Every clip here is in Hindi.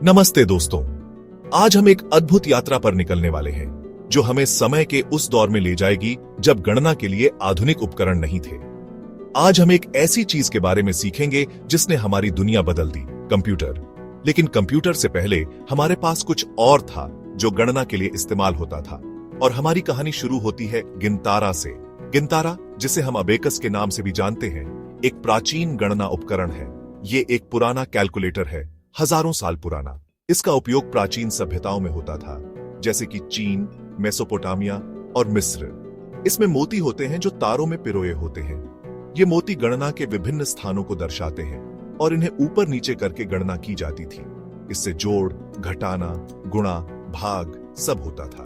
नमस्ते दोस्तों, आज हम एक अद्भुत यात्रा पर निकलने वाले हैं जो हमें समय के उस दौर में ले जाएगी जब गणना के लिए आधुनिक उपकरण नहीं थे। आज हम एक ऐसी चीज के बारे में सीखेंगे जिसने हमारी दुनिया बदल दी, कंप्यूटर। लेकिन कंप्यूटर से पहले हमारे पास कुछ और था जो गणना के लिए इस्तेमाल होता था। और हमारी कहानी शुरू होती है गिनतारा से। गिनतारा, जिसे हम अबेकस के नाम से भी जानते हैं, एक प्राचीन गणना उपकरण है। ये एक पुराना कैलकुलेटर है, हजारों साल पुराना। इसका उपयोग प्राचीन सभ्यताओं में होता था, जैसे कि चीन, मेसोपोटामिया और मिस्र। इसमें मोती होते हैं जो तारों में पिरोए होते हैं। ये मोती गणना के विभिन्न स्थानों को दर्शाते हैं और इन्हें ऊपर नीचे करके गणना की जाती थी। इससे जोड़, घटाना, गुणा, भाग सब होता था।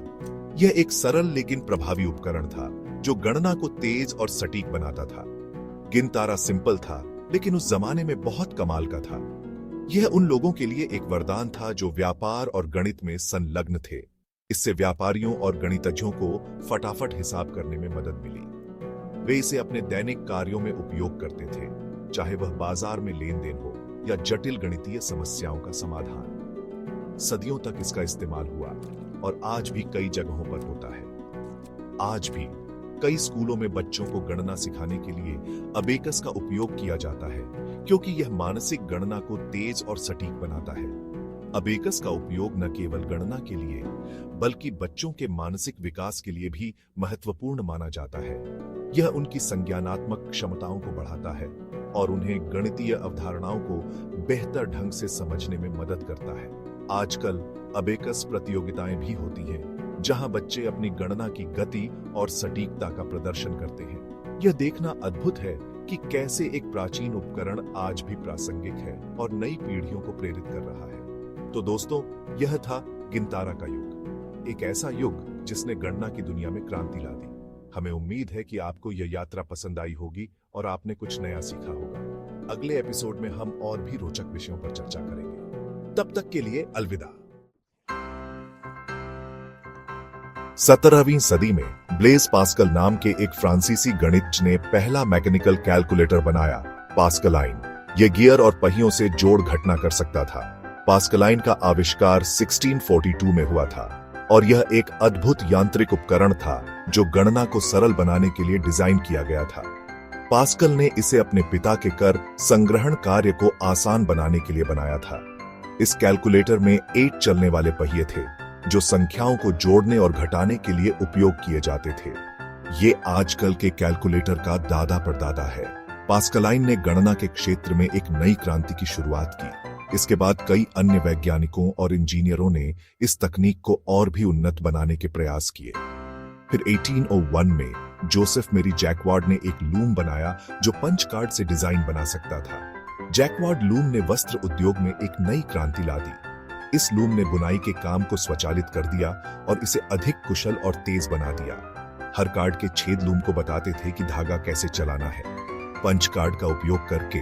यह एक सरल लेकिन प्रभावी उपकरण था जो गणना को तेज और सटीक बनाता था। गिनतारा सिंपल था, लेकिन उस जमाने में बहुत कमाल का था। यह उन लोगों के लिए एक वरदान था जो व्यापार और गणित में संलग्न थे। इससे व्यापारियों और गणितज्ञों को फटाफट हिसाब करने में मदद मिली। वे इसे अपने दैनिक कार्यों में उपयोग करते थे, चाहे वह बाजार में लेन देन हो या जटिल गणितीय समस्याओं का समाधान। सदियों तक इसका इस्तेमाल हुआ और आज भी कई जगहों पर होता है। आज भी कई स्कूलों में बच्चों को गणना सिखाने के लिए अबेकस का उपयोग किया जाता है, क्योंकि यह मानसिक गणना को तेज और सटीक बनाता है। अबेकस का उपयोग न केवल गणना के लिए बल्कि बच्चों के मानसिक विकास के लिए भी महत्वपूर्ण माना जाता है। यह उनकी संज्ञानात्मक क्षमताओं को बढ़ाता है और उन्हें गणितीय अवधारणाओं को बेहतर ढंग से समझने में मदद करता है। आजकल अबेकस प्रतियोगिताएं भी होती हैं, जहां बच्चे अपनी गणना की गति और सटीकता का प्रदर्शन करते हैं। यह देखना अद्भुत है कि कैसे एक प्राचीन उपकरण आज भी प्रासंगिक है और नई पीढ़ियों को प्रेरित कर रहा है। तो दोस्तों, यह था गिनतारा का युग, एक ऐसा युग जिसने गणना की दुनिया में क्रांति ला दी। हमें उम्मीद है कि आपको यह यात्रा पसंद आई होगी और आपने कुछ नया सीखा होगा। अगले एपिसोड में हम और भी रोचक विषयों पर चर्चा करेंगे। तब तक के लिए अलविदा। 17वीं सदी में ब्लेज पास्कल नाम के एक फ्रांसीसी गणितज्ञ ने पहला मैकेनिकल कैलकुलेटर बनाया, पास्कलाइन। यह गियर और पहियों से जोड़ घटना कर सकता था। पास्कलाइन का आविष्कार 1642 में हुआ था और यह एक अद्भुत यांत्रिक उपकरण था जो गणना को सरल बनाने के लिए डिजाइन किया गया था। पास्कल ने इसे अपने पिता के कर संग्रहण कार्य को आसान बनाने के लिए बनाया था। इस कैलकुलेटर में 8 चलने वाले पहिए थे जो संख्याओं को जोड़ने और घटाने के लिए उपयोग किए जाते थे। ये आजकल के कैलकुलेटर का दादा परदादा है। पास्कलाइन ने गणना के क्षेत्र में एक नई क्रांति की शुरुआत की। इसके बाद कई अन्य वैज्ञानिकों और इंजीनियरों ने इस तकनीक को और भी उन्नत बनाने के प्रयास किए। फिर 1801 में जोसेफ मेरी जैकवार्ड ने एक लूम बनाया जो पंच कार्ड से डिजाइन बना सकता था। जैकवार्ड लूम ने वस्त्र उद्योग में एक नई क्रांति ला दी। इस लूम ने बुनाई के काम को स्वचालित कर दिया और इसे अधिक कुशल और तेज बना दिया। हर कार्ड के छेद लूम को बताते थे कि धागा कैसे चलाना है। पंच कार्ड का उपयोग करके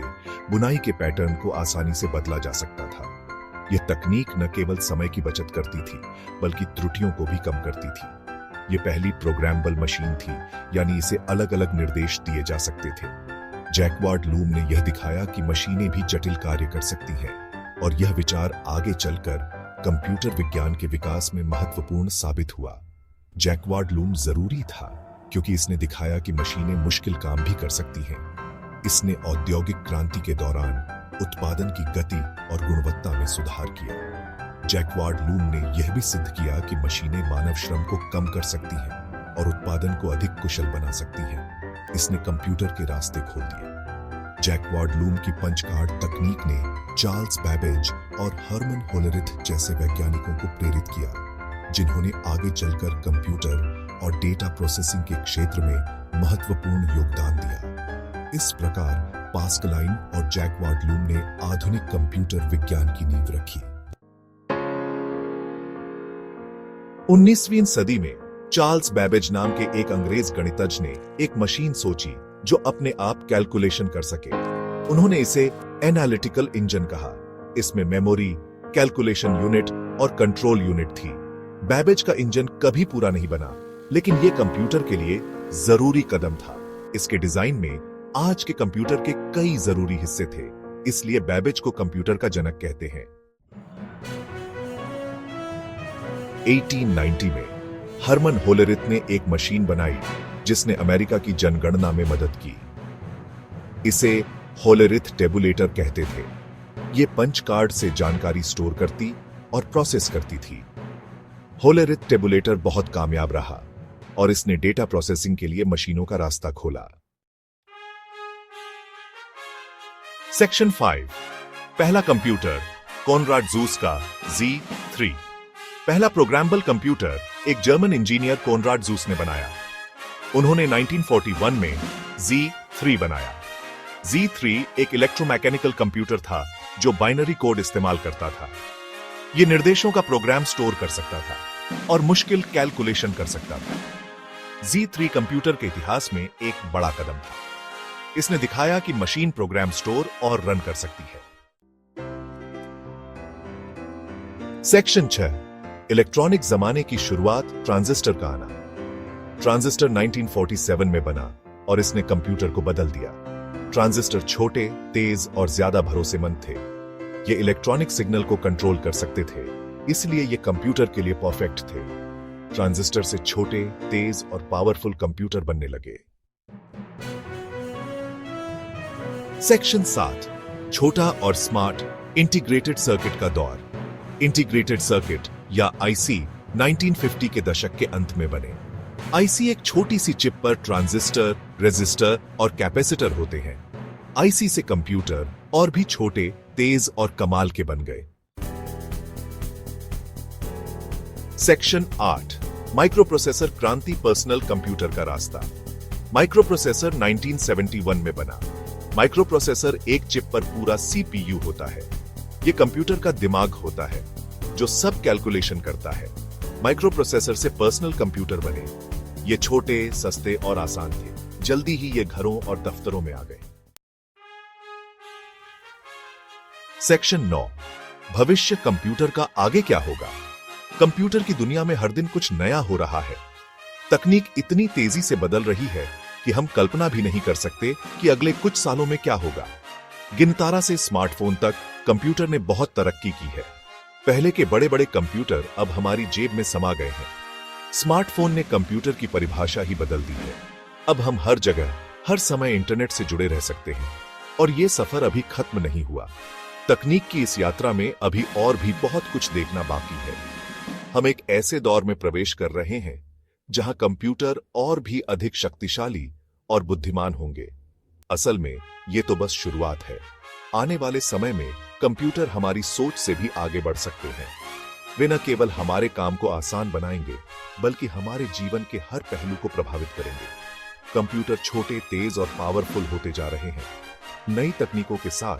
बुनाई के पैटर्न को आसानी से बदला जा सकता था। यह तकनीक न केवल समय की बचत करती थी, बल्कि त्रुटियों को भी कम करती थी। यह पहली प्रोग्रामेबल मशीन थी, यानी इसे अलग अलग निर्देश दिए जा सकते थे। जैकवार्ड लूम ने यह दिखाया कि मशीनें भी जटिल कार्य कर सकती हैं, और यह विचार आगे चलकर कंप्यूटर विज्ञान के विकास में महत्वपूर्ण साबित हुआ। जैकवार्ड लूम जरूरी था क्योंकि इसने दिखाया कि मशीनें मुश्किल काम भी कर सकती हैं। इसने औद्योगिक क्रांति के दौरान उत्पादन की गति और गुणवत्ता में सुधार किया। जैकवार्ड लूम ने यह भी सिद्ध किया कि मशीनें मानव श्रम को कम कर सकती हैं और उत्पादन को अधिक कुशल बना सकती हैं। इसने कंप्यूटर के रास्ते खोल दिए। जैकवार्ड लूम की पंच कार्ड तकनीक ने चार्ल्स बैबेज और हरमन होलरिथ जैसे वैज्ञानिकों को प्रेरित किया, जिन्होंने आगे चलकर कंप्यूटर और डेटा प्रोसेसिंग के क्षेत्र में महत्वपूर्ण योगदान दिया। इस प्रकार पास्कलाइन और जैकवार्ड लूम ने आधुनिक कंप्यूटर विज्ञान की नींव रखी। 19वीं सदी में चार्ल्स बैबेज नाम के एक अंग्रेज गणितज्ञ ने एक मशीन सोची जो अपने आप कैलकुलेशन कर सके। उन्होंने इसे एनालिटिकल इंजन कहा। इसमें मेमोरी, कैलकुलेशन यूनिट और कंट्रोल यूनिट थी। बैबेज का इंजन कभी पूरा नहीं बना, लेकिन यह कंप्यूटर के लिए जरूरी कदम था। इसके डिजाइन में आज के कंप्यूटर के कई जरूरी हिस्से थे, इसलिए बैबेज को कंप्यूटर का जनक कहते हैं। 1890 में हरमन होलेरिथ ने एक मशीन बनाई जिसने अमेरिका की जनगणना में मदद की। इसे होलेरिथ टेबुलेटर कहते थे। ये पंच कार्ड से जानकारी स्टोर करती और प्रोसेस करती थी। होलेरिथ टेबुलेटर बहुत कामयाब रहा और इसने डेटा प्रोसेसिंग के लिए मशीनों का रास्ता खोला। सेक्शन 5, पहला कंप्यूटर कोनराड जूस का Z3। पहला प्रोग्रामेबल कंप्यूटर एक जर्मन इंजीनियर कोनराड जूस ने बनाया। उन्होंने 1941 में Z3 बनाया। Z3 एक इलेक्ट्रोमैकेनिकल कंप्यूटर था जो बाइनरी कोड इस्तेमाल करता था। यह निर्देशों का प्रोग्राम स्टोर कर सकता था और मुश्किल कैलकुलेशन कर सकता था। Z3 कंप्यूटर के इतिहास में एक बड़ा कदम था। इसने दिखाया कि मशीन प्रोग्राम स्टोर और रन कर सकती है। सेक्शन 6, इलेक्ट्रॉनिक जमाने की शुरुआत, ट्रांजिस्टर का आना। ट्रांजिस्टर 1947 में बना और इसने कंप्यूटर को बदल दिया। ट्रांजिस्टर छोटे, तेज और ज्यादा भरोसेमंद थे। ये इलेक्ट्रॉनिक सिग्नल को कंट्रोल कर सकते थे, इसलिए ये कंप्यूटर के लिए परफेक्ट थे। ट्रांजिस्टर से छोटे, तेज और पावरफुल कंप्यूटर बनने लगे। सेक्शन 7, छोटा और स्मार्ट इंटीग्रेटेड सर्किट का दौर। इंटीग्रेटेड सर्किट या आईसी 1950 के दशक के अंत में बने। आईसी एक छोटी सी चिप पर ट्रांजिस्टर, रेजिस्टर और कैपेसिटर होते हैं। आईसी से कंप्यूटर और भी छोटे, तेज और कमाल के बन गए। सेक्शन 8, माइक्रोप्रोसेसर क्रांति, पर्सनल कंप्यूटर का रास्ता। माइक्रोप्रोसेसर 1971 में बना। माइक्रोप्रोसेसर एक चिप पर पूरा सीपीयू होता है। यह कंप्यूटर का दिमाग होता है जो सब कैलकुलेशन करता है। माइक्रोप्रोसेसर से पर्सनल कंप्यूटर बने। ये छोटे, सस्ते और आसान थे। जल्दी ही ये घरों और दफ्तरों में आ गए। सेक्शन 9, भविष्य कंप्यूटर का आगे क्या होगा। कंप्यूटर की दुनिया में हर दिन कुछ नया हो रहा है। तकनीक इतनी तेजी से बदल रही है कि हम कल्पना भी नहीं कर सकते कि अगले कुछ सालों में क्या होगा। गिनतारा से स्मार्टफोन तक कंप्यूटर ने बहुत तरक्की की है। पहले के बड़े बड़े कंप्यूटर अब हमारी जेब में समा गए हैं। स्मार्टफोन ने कंप्यूटर की परिभाषा ही बदल दी है। अब हम हर जगह, हर समय इंटरनेट से जुड़े रह सकते हैं और यह सफर अभी खत्म नहीं हुआ। तकनीक की इस यात्रा में अभी और भी बहुत कुछ देखना बाकी है। हम एक ऐसे दौर में प्रवेश कर रहे हैं जहां कंप्यूटर और भी अधिक शक्तिशाली और बुद्धिमान होंगे। असल में ये तो बस शुरुआत है। आने वाले समय में कंप्यूटर हमारी सोच से भी आगे बढ़ सकते हैं। वे न केवल हमारे काम को आसान बनाएंगे, बल्कि हमारे जीवन के हर पहलू को प्रभावित करेंगे। कंप्यूटर छोटे, तेज और पावरफुल होते जा रहे हैं। नई तकनीकों के साथ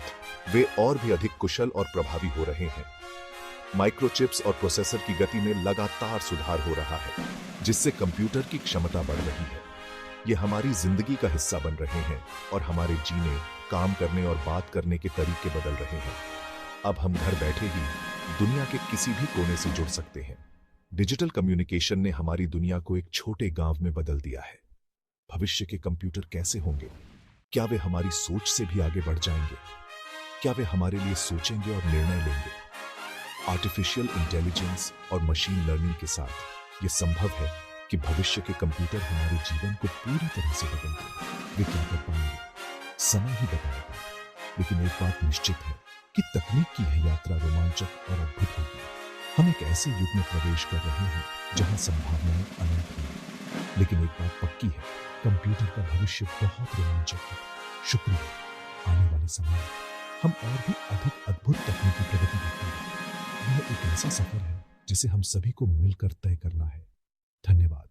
वे और भी अधिक कुशल और प्रभावी हो रहे हैं। माइक्रोचिप्स और प्रोसेसर की गति में लगातार सुधार हो रहा है, जिससे कंप्यूटर की क्षमता बढ़ रही है। ये हमारी जिंदगी का हिस्सा बन रहे हैं और हमारे जीने, काम करने और बात करने के तरीके बदल रहे हैं। अब हम घर बैठे ही दुनिया के किसी भी कोने से जुड़ सकते हैं। डिजिटल कम्युनिकेशन ने हमारी दुनिया को एक छोटे गांव में बदल दिया है। भविष्य के कंप्यूटर कैसे होंगे? क्या वे हमारी सोच से भी आगे बढ़ जाएंगे? क्या वे हमारे लिए सोचेंगे और निर्णय लेंगे? आर्टिफिशियल इंटेलिजेंस और मशीन लर्निंग के साथ यह संभव है कि भविष्य के कंप्यूटर हमारे जीवन को पूरी तरह से बदल देंगे। वे क्या कर पाएंगे, समय ही बताएगा। लेकिन एक बात निश्चित है कि तकनीक की यह यात्रा रोमांचक और अद्भुत होगी। हम एक ऐसे युग में प्रवेश कर रहे हैं जहां संभावनाएं अनंत हैं। लेकिन एक बात पक्की है, कंप्यूटर का भविष्य बहुत रोमांचक है। शुक्रिया, आने वाले समय में हम और भी अधिक अद्भुत तकनीकी प्रगति देखेंगे। यह एक ऐसा सफर है जिसे हम सभी को मिलकर तय करना है। धन्यवाद।